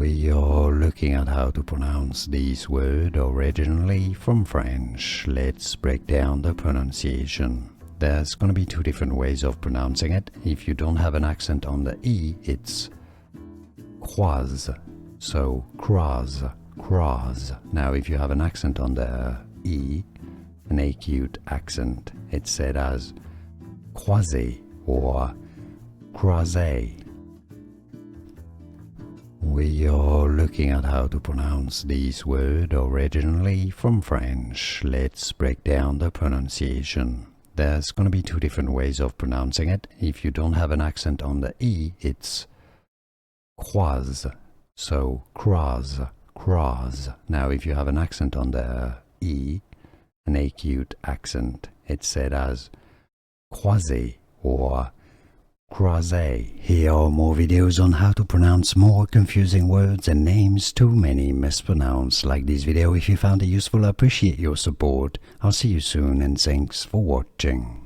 We are looking at how to pronounce this word originally from French. Let's break down the pronunciation. There's going to be two different ways of pronouncing it. If you don't have an accent on the E, it's croise. So croise, croise. Now if you have an accent on the E, an acute accent, it's said as croiser or croiser. We are looking at how to pronounce this word originally from French. Let's break down the pronunciation. There's going to be two different ways of pronouncing it. If you don't have an accent on the E, it's croise. So croise, croise. Now if you have an accent on the E, an acute accent, it's said as croiser or croiser. Here are more videos on how to pronounce more confusing words and names too many mispronounced. Like this video if you found it useful. I appreciate your support. I'll see you soon and thanks for watching.